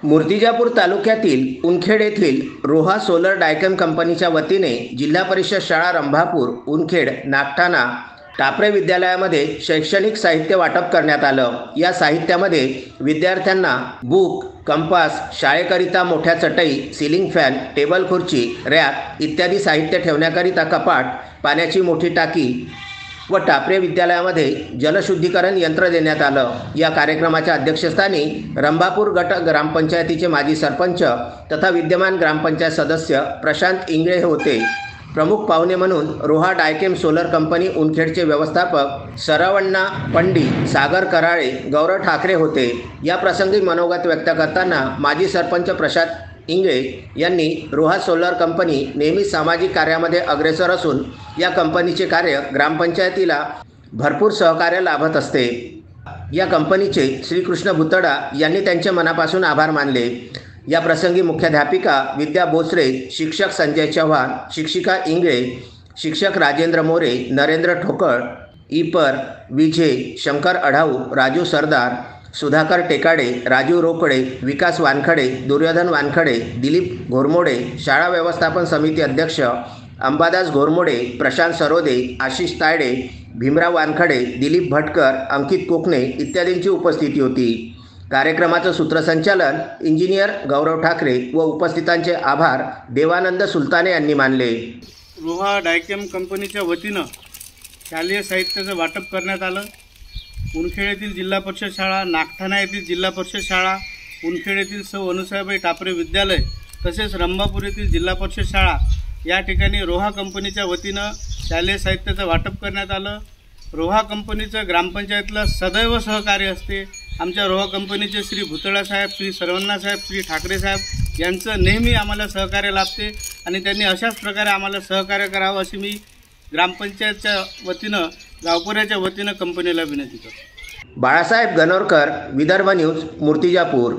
मूर्तिजापूर तालुक्यातील उनखेड येथील रोहा सोलर डायकेम कंपनीच्या वतीने जिल्हा परिषद शाळा रंभापूर उनखेड नागठाणा टापरे विद्यालयामध्ये शैक्षणिक साहित्य वाटप करण्यात आलं। या साहित्यामध्ये विद्यार्थ्यांना बुक, कंपास, शाळेकरिता मोठ्या चटई, सीलिंग फॅन, टेबल खुर्ची, रॅक इत्यादी साहित्य ठेवण्याकरिता कपाट, पाण्याची मोठी टाकी व टापरे विद्यालयामध्ये जलशुद्धीकरण यंत्र देण्यात आलं। या कार्यक्रमाच्या अध्यक्षस्थानी रंभापूर गट ग्रामपंचायतीचे माजी सरपंच तथा विद्यमान ग्रामपंचायत सदस्य प्रशांत इंगळे होते। प्रमुख पाहुणे म्हणून रोहा डायकेम सोलर कंपनी उनखेडचे व्यवस्थापक सरवण्णा पंडी, सागर कराळे, गौरव ठाकरे होते। या प्रसंगी मनोगत व्यक्त करताना माजी सरपंच प्रशांत इंगळे यांनी रोहा सोलर कंपनी नेहमी सामाजिक कार्यामध्ये अग्रेसर असून या कंपनीचे कार्य ग्रामपंचायतीला भरपूर सहकार्य लाभत असते। या कंपनीचे श्रीकृष्ण भुतडा यांनी त्यांचे मनापासून आभार मानले। या प्रसंगी मुख्याध्यापिका विद्या बोचरे, शिक्षक संजय चव्हाण, शिक्षिका इंगळे, शिक्षक राजेंद्र मोरे, नरेंद्र ठोकळ, इपर, विजे, शंकर अढाऊ, राजू सरदार, सुधाकर टेकाडे, राजू रोकडे, विकास वानखडे, दुर्योधन वानखडे, दिलीप घोरमोडे, शाळा व्यवस्थापन समिती अध्यक्ष अंबादास घोरमोडे, प्रशांत सरोदे, आशिष तायडे, भीमराव वानखडे, दिलीप भटकर, अंकित कोकणे इत्यादींची उपस्थिती होती। कार्यक्रमाचं सूत्रसंचालन इंजिनियर गौरव ठाकरे व उपस्थितांचे आभार देवानंद सुलताने यांनी मानले। रोहा डायकेम कंपनीच्या वतीनं शालेय साहित्याचं वाटप करण्यात आलं। उनखेड येथील जिल्हा परिषद शाळा, नागठाणा येथील जिल्हा परिषद शाळा, उनखेड येथील सौ अनुसाहेबाई टापरे विद्यालय तसेच रंभापूर येथील जिल्हा परिषद शाळा या ठिकाणी रोहा कंपनीच्या वतीनं शालेय साहित्याचं वाटप करण्यात आलं। रोहा कंपनीचं ग्रामपंचायतला सदैव सहकार्य असते। आमच्या रोहा कंपनीचे श्री भुतळा साहेब, श्री सरवण्णा साहेब, श्री ठाकरे साहेब यांचं नेहमी आम्हाला सहकार्य लाभते आणि त्यांनी अशाच प्रकारे आम्हाला सहकार्य करावं अशी मी ग्रामपंचायतच्या वतीनं, गावकऱ्याच्या वतीनं कंपनीला विनंती करतो। बाळासाहेब गणोरकर, विदर्भ न्यूज, मूर्तिजापूर।